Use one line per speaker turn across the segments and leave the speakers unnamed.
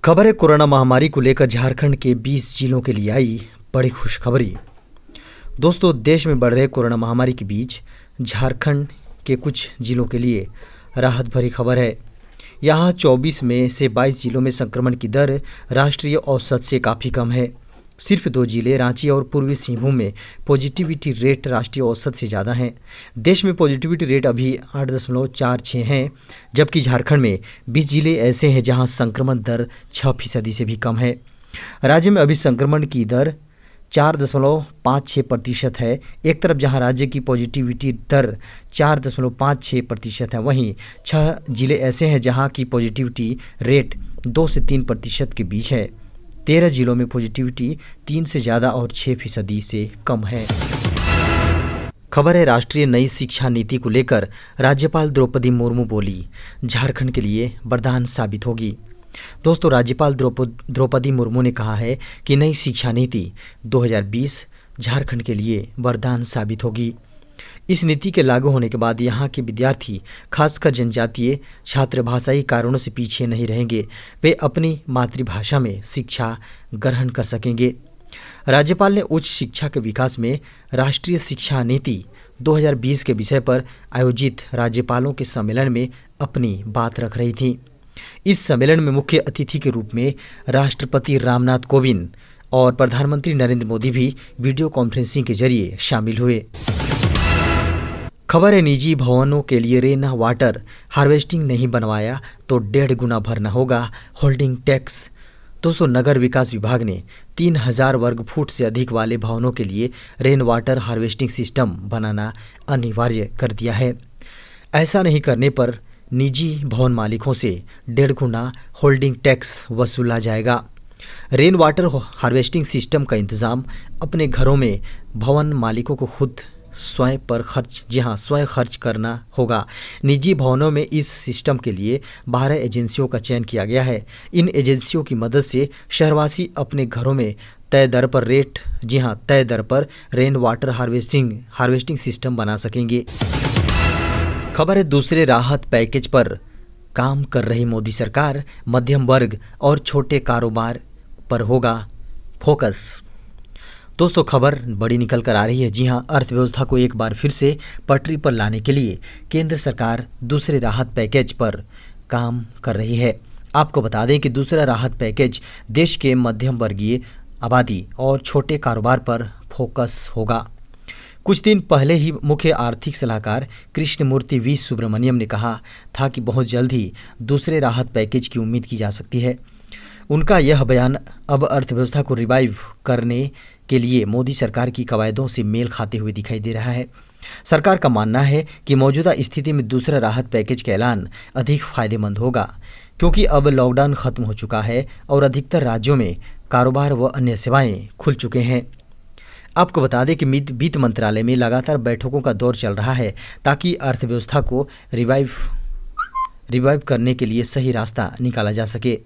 खबर है कोरोना महामारी को लेकर झारखंड के 20 जिलों के लिए आई बड़ी खुशखबरी। दोस्तों, देश में बढ़ रहे कोरोना महामारी के बीच झारखंड के कुछ जिलों के लिए राहत भरी खबर है। यहाँ 24 में से 22 जिलों में संक्रमण की दर राष्ट्रीय औसत से काफ़ी कम है। सिर्फ 2 जिले रांची और पूर्वी सिंहभूम में पॉजिटिविटी रेट राष्ट्रीय औसत से ज़्यादा हैं। देश में पॉजिटिविटी रेट अभी 8.46 है, जबकि झारखंड में 20 जिले ऐसे हैं जहां संक्रमण दर 6% से भी कम है। राज्य में अभी संक्रमण की दर 4.56% है। एक तरफ जहां राज्य की पॉजिटिविटी दर 4.56% है, वहीं 6 जिले ऐसे हैं जहां की पॉजिटिविटी रेट 2 से 3% के बीच है। 13 जिलों में पॉजिटिविटी 3 से ज़्यादा और 6% से कम है। खबर है राष्ट्रीय नई शिक्षा नीति को लेकर राज्यपाल द्रौपदी मुर्मू बोली, झारखंड के लिए वरदान साबित होगी। दोस्तों, राज्यपाल द्रौपदी मुर्मू ने कहा है कि नई शिक्षा नीति 2020 झारखंड के लिए वरदान साबित होगी। इस नीति के लागू होने के बाद यहाँ के विद्यार्थी, खासकर जनजातीय छात्र, भाषाई कारणों से पीछे नहीं रहेंगे। वे अपनी मातृभाषा में शिक्षा ग्रहण कर सकेंगे। राज्यपाल ने उच्च शिक्षा के विकास में राष्ट्रीय शिक्षा नीति 2020 के विषय पर आयोजित राज्यपालों के सम्मेलन में अपनी बात रख रही थी। इस सम्मेलन में मुख्य अतिथि के रूप में राष्ट्रपति रामनाथ कोविंद और प्रधानमंत्री नरेंद्र मोदी भी वीडियो कॉन्फ्रेंसिंग के जरिए शामिल हुए। खबर है निजी भवनों के लिए रेन वाटर हार्वेस्टिंग नहीं बनवाया तो 1.5 गुना भरना होगा होल्डिंग टैक्स। दोस्तों, नगर विकास विभाग ने 3000 वर्ग फुट से अधिक वाले भवनों के लिए रेन वाटर हार्वेस्टिंग सिस्टम बनाना अनिवार्य कर दिया है। ऐसा नहीं करने पर निजी भवन मालिकों से 1.5 गुना होल्डिंग टैक्स वसूला जाएगा। रेन वाटर हार्वेस्टिंग सिस्टम का इंतज़ाम अपने घरों में भवन मालिकों को खुद स्वयं खर्च करना होगा। निजी भवनों में इस सिस्टम के लिए 12 एजेंसियों का चयन किया गया है। इन एजेंसियों की मदद से शहरवासी अपने घरों में तय दर पर रेन वाटर हार्वेस्टिंग सिस्टम बना सकेंगे। खबर है दूसरे राहत पैकेज पर काम कर रही मोदी सरकार, मध्यम वर्ग और छोटे कारोबार पर होगा फोकस। दोस्तों, खबर बड़ी निकल कर आ रही है। जी हां, अर्थव्यवस्था को एक बार फिर से पटरी पर लाने के लिए केंद्र सरकार दूसरे राहत पैकेज पर काम कर रही है। आपको बता दें कि दूसरा राहत पैकेज देश के मध्यम वर्गीय आबादी और छोटे कारोबार पर फोकस होगा। कुछ दिन पहले ही मुख्य आर्थिक सलाहकार कृष्णमूर्ति वी सुब्रमण्यम ने कहा था कि बहुत जल्द ही दूसरे राहत पैकेज की उम्मीद की जा सकती है। उनका यह बयान अब अर्थव्यवस्था को रिवाइव करने के लिए मोदी सरकार की कवायदों से मेल खाते हुए दिखाई दे रहा है। सरकार का मानना है कि मौजूदा स्थिति में दूसरा राहत पैकेज का ऐलान अधिक फायदेमंद होगा, क्योंकि अब लॉकडाउन खत्म हो चुका है और अधिकतर राज्यों में कारोबार व अन्य सेवाएं खुल चुके हैं। आपको बता दें कि वित्त मंत्रालय में लगातार बैठकों का दौर चल रहा है ताकि अर्थव्यवस्था को रिवाइव करने के लिए सही रास्ता निकाला जा सके।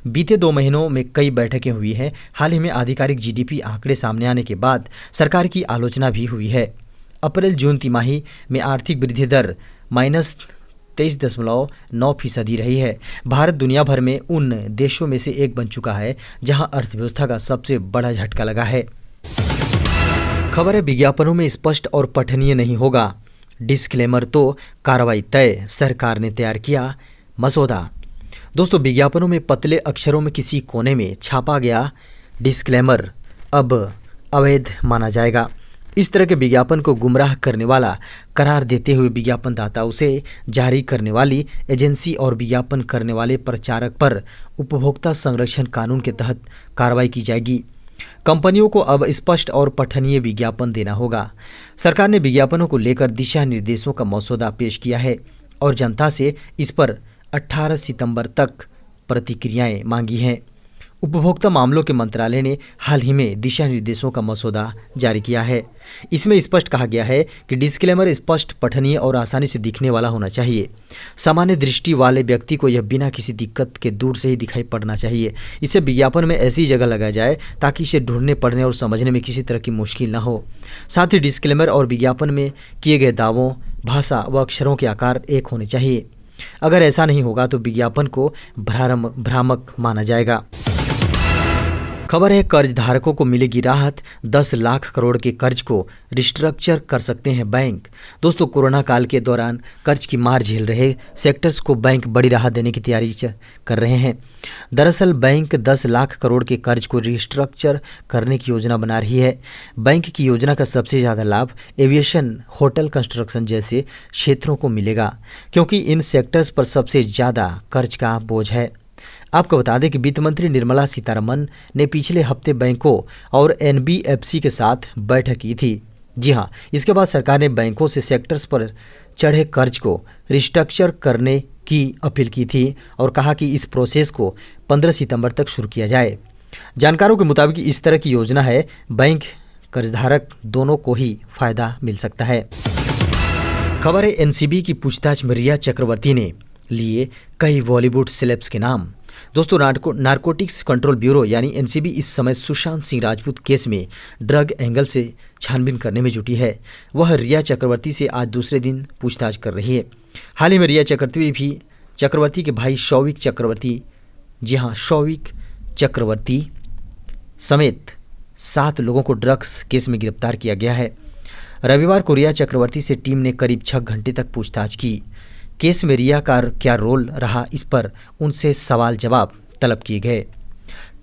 बीते 2 महीनों में कई बैठकें हुई हैं। हाल ही में आधिकारिक जीडीपी आंकड़े सामने आने के बाद सरकार की आलोचना भी हुई है। अप्रैल जून तिमाही में आर्थिक वृद्धि दर -23.9% रही है। भारत दुनिया भर में उन देशों में से एक बन चुका है जहां अर्थव्यवस्था का सबसे बड़ा झटका लगा है। खबर है विज्ञापनों में स्पष्ट और पठनीय नहीं होगा डिस्क्लेमर तो कार्रवाई तय, सरकार ने तैयार किया मसौदा। दोस्तों, विज्ञापनों में पतले अक्षरों में किसी कोने में छापा गया डिस्क्लेमर अब अवैध माना जाएगा। इस तरह के विज्ञापन को गुमराह करने वाला करार देते हुए विज्ञापनदाता, उसे जारी करने वाली एजेंसी और विज्ञापन करने वाले प्रचारक पर उपभोक्ता संरक्षण कानून के तहत कार्रवाई की जाएगी। कंपनियों को अब स्पष्ट और पठनीय विज्ञापन देना होगा। सरकार ने विज्ञापनों को लेकर दिशा निर्देशों का मसौदा पेश किया है और जनता से इस पर 18 सितंबर तक प्रतिक्रियाएं मांगी हैं। उपभोक्ता मामलों के मंत्रालय ने हाल ही में दिशा निर्देशों का मसौदा जारी किया है। इसमें स्पष्ट कहा गया है कि डिस्क्लेमर स्पष्ट, पठनीय और आसानी से दिखने वाला होना चाहिए। सामान्य दृष्टि वाले व्यक्ति को यह बिना किसी दिक्कत के दूर से ही दिखाई पड़ना चाहिए। इसे विज्ञापन में ऐसी जगह लगाया जाए ताकि इसे ढूंढने, पढ़ने और समझने में किसी तरह की मुश्किल न हो। साथ ही डिस्क्लेमर और विज्ञापन में किए गए दावों, भाषा व अक्षरों के आकार एक होने चाहिए। अगर ऐसा नहीं होगा तो विज्ञापन को भ्रामक माना जाएगा। खबर है कर्जधारकों को मिलेगी राहत, 10 लाख करोड़ के कर्ज को रिस्ट्रक्चर कर सकते हैं बैंक। दोस्तों, कोरोना काल के दौरान कर्ज की मार झेल रहे सेक्टर्स को बैंक बड़ी राहत देने की तैयारी कर रहे हैं। दरअसल बैंक 10 लाख करोड़ के कर्ज को रिस्ट्रक्चर करने की योजना बना रही है। बैंक की योजना का सबसे ज़्यादा लाभ एविएशन, होटल, कंस्ट्रक्शन जैसे क्षेत्रों को मिलेगा, क्योंकि इन सेक्टर्स पर सबसे ज़्यादा कर्ज का बोझ है। आपको बता दें कि वित्त मंत्री निर्मला सीतारमण ने पिछले हफ्ते बैंकों और एनबीएफसी के साथ बैठक की थी। जी हाँ, इसके बाद सरकार ने बैंकों से सेक्टर्स पर चढ़े कर्ज को रिस्ट्रक्चर करने की अपील की थी और कहा कि इस प्रोसेस को 15 सितंबर तक शुरू किया जाए। जानकारों के मुताबिक इस तरह की योजना है, बैंक कर्जधारक दोनों को ही फायदा मिल सकता है। खबर है एनसीबी की पूछताछ में रिया चक्रवर्ती ने लिए कई बॉलीवुड सेलेब्स के नाम। दोस्तों, नारकोटिक्स कंट्रोल ब्यूरो यानी एनसीबी इस समय सुशांत सिंह राजपूत केस में ड्रग एंगल से छानबीन करने में जुटी है। वह रिया चक्रवर्ती से आज दूसरे दिन पूछताछ कर रही है। हाल ही में रिया चक्रवर्ती के भाई शौविक चक्रवर्ती, जी हाँ, शौविक चक्रवर्ती समेत 7 लोगों को ड्रग्स केस में गिरफ्तार किया गया है। रविवार को रिया चक्रवर्ती से टीम ने करीब 6 घंटे तक पूछताछ की। केस में रिया का क्या रोल रहा, इस पर उनसे सवाल जवाब तलब किए गए।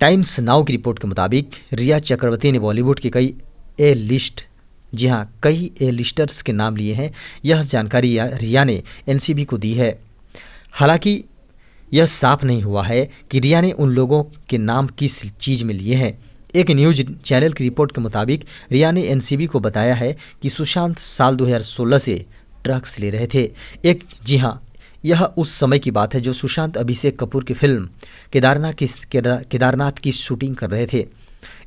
टाइम्स नाउ की रिपोर्ट के मुताबिक रिया चक्रवर्ती ने बॉलीवुड के कई ए लिस्टर्स के नाम लिए हैं। यह जानकारी रिया ने एनसीबी को दी है। हालांकि यह साफ नहीं हुआ है कि रिया ने उन लोगों के नाम किस चीज़ में लिए हैं। एक न्यूज चैनल की रिपोर्ट के मुताबिक रिया ने एनसीबी को बताया है कि सुशांत साल 2016 से ड्रग्स ले रहे थे। जी हाँ, यह उस समय की बात है जो सुशांत अभिषेक कपूर की फिल्म केदारनाथ की शूटिंग कर रहे थे।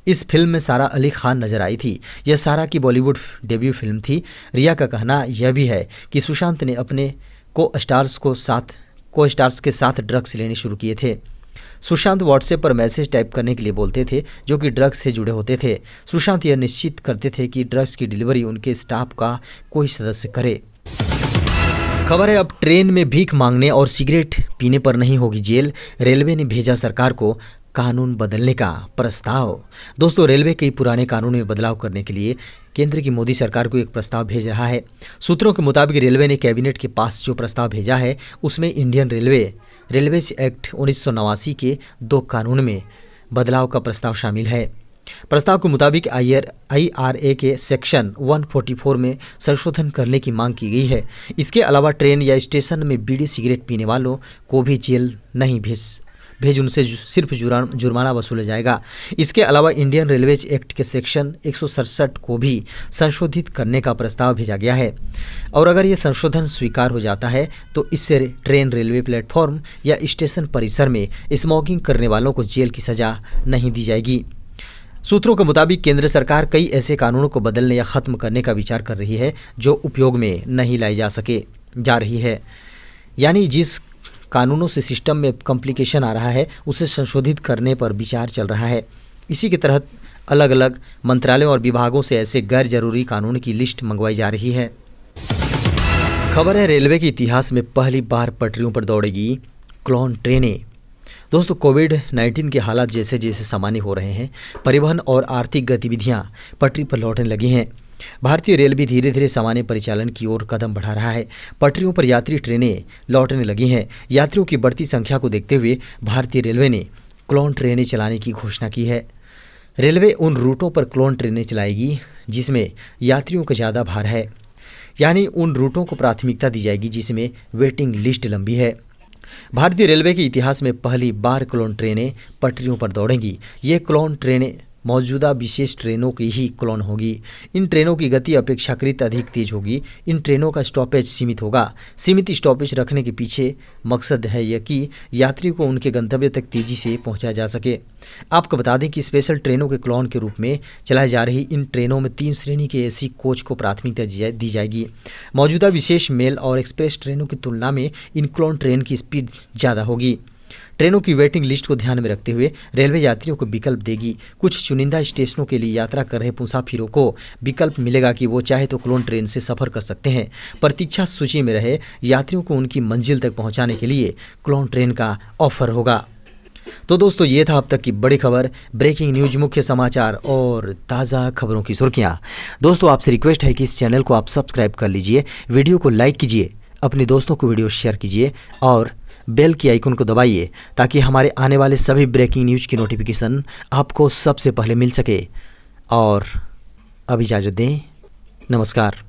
इस फिल्म में सारा अली खान नजर आई थी। यह सारा की बॉलीवुड डेब्यू फिल्म थी। रिया का कहना यह भी है कि सुशांत ने अपने को स्टार्स के साथ ड्रग्स लेने शुरू किए थे। सुशांत व्हाट्सएप पर मैसेज टाइप करने के लिए बोलते थे जो कि ड्रग्स से जुड़े होते थे। सुशांत यह निश्चित करते थे कि ड्रग्स की डिलीवरी उनके स्टाफ का कोई सदस्य करे। खबर है अब ट्रेन में भीख मांगने और सिगरेट पीने पर नहीं होगी जेल। रेलवे ने भेजा सरकार को कानून बदलने का प्रस्ताव। दोस्तों, रेलवे कई पुराने कानून में बदलाव करने के लिए केंद्र की मोदी सरकार को एक प्रस्ताव भेज रहा है। सूत्रों के मुताबिक रेलवे ने कैबिनेट के पास जो प्रस्ताव भेजा है उसमें इंडियन रेलवेज एक्ट 1989 के 2 कानून में बदलाव का प्रस्ताव शामिल है। प्रस्ताव के मुताबिक IRA के सेक्शन 144 में संशोधन करने की मांग की गई है। इसके अलावा ट्रेन या स्टेशन में बीड़ी सिगरेट पीने वालों को भी जेल नहीं भेज उनसे सिर्फ जुर्माना वसूला जाएगा। इसके अलावा इंडियन रेलवेज एक्ट के सेक्शन 167 को भी संशोधित करने का प्रस्ताव भेजा गया है और अगर ये संशोधन स्वीकार हो जाता है तो इससे ट्रेन, रेलवे प्लेटफॉर्म या स्टेशन परिसर में स्मोकिंग करने वालों को जेल की सज़ा नहीं दी जाएगी। सूत्रों के मुताबिक केंद्र सरकार कई ऐसे कानूनों को बदलने या ख़त्म करने का विचार कर रही है जो उपयोग में नहीं लाई जा रही है। यानी जिस कानूनों से सिस्टम में कॉम्प्लिकेशन आ रहा है उसे संशोधित करने पर विचार चल रहा है। इसी के तहत अलग अलग मंत्रालयों और विभागों से ऐसे गैर जरूरी कानून की लिस्ट मंगवाई जा रही है। खबर है रेलवे के इतिहास में पहली बार पटरियों पर दौड़ेगी क्लोन ट्रेनें। दोस्तों, कोविड-19 के हालात जैसे जैसे सामान्य हो रहे हैं, परिवहन और आर्थिक गतिविधियां पटरी पर लौटने लगी हैं। भारतीय रेलवे धीरे धीरे सामान्य परिचालन की ओर कदम बढ़ा रहा है। पटरियों पर यात्री ट्रेनें लौटने लगी हैं। यात्रियों की बढ़ती संख्या को देखते हुए भारतीय रेलवे ने क्लोन ट्रेनें चलाने की घोषणा की है। रेलवे उन रूटों पर क्लोन ट्रेनें चलाएगी जिसमें यात्रियों का ज़्यादा भार है, यानी उन रूटों को प्राथमिकता दी जाएगी जिसमें वेटिंग लिस्ट लंबी है। भारतीय रेलवे के इतिहास में पहली बार क्लोन ट्रेनें पटरियों पर दौड़ेंगी। ये क्लोन ट्रेनें मौजूदा विशेष ट्रेनों की ही क्लोन होगी। इन ट्रेनों की गति अपेक्षाकृत अधिक तेज होगी। इन ट्रेनों का स्टॉपेज सीमित होगा। सीमित स्टॉपेज रखने के पीछे मकसद है यह कि यात्री को उनके गंतव्य तक तेजी से पहुंचाया जा सके। आपको बता दें कि स्पेशल ट्रेनों के क्लोन के रूप में चलाई जा रही इन ट्रेनों में 3 श्रेणी के एसी कोच को प्राथमिकता दी जाएगी। मौजूदा विशेष मेल और एक्सप्रेस ट्रेनों की तुलना में इन क्लोन ट्रेन की स्पीड ज़्यादा होगी। ट्रेनों की वेटिंग लिस्ट को ध्यान में रखते हुए रेलवे यात्रियों को विकल्प देगी। कुछ चुनिंदा स्टेशनों के लिए यात्रा कर रहे मुसाफिरों को विकल्प मिलेगा कि वो चाहे तो क्लोन ट्रेन से सफ़र कर सकते हैं। प्रतीक्षा सूची में रहे यात्रियों को उनकी मंजिल तक पहुंचाने के लिए क्लोन ट्रेन का ऑफर होगा। तो दोस्तों, ये था अब तक की बड़ी खबर, ब्रेकिंग न्यूज, मुख्य समाचार और ताज़ा खबरों की सुर्खियां। दोस्तों, आपसे रिक्वेस्ट है कि इस चैनल को आप सब्सक्राइब कर लीजिए, वीडियो को लाइक कीजिए, अपने दोस्तों को वीडियो शेयर कीजिए और बेल की आइकन को दबाइए ताकि हमारे आने वाले सभी ब्रेकिंग न्यूज की नोटिफिकेशन आपको सबसे पहले मिल सके। और अब इजाज़त दें, नमस्कार।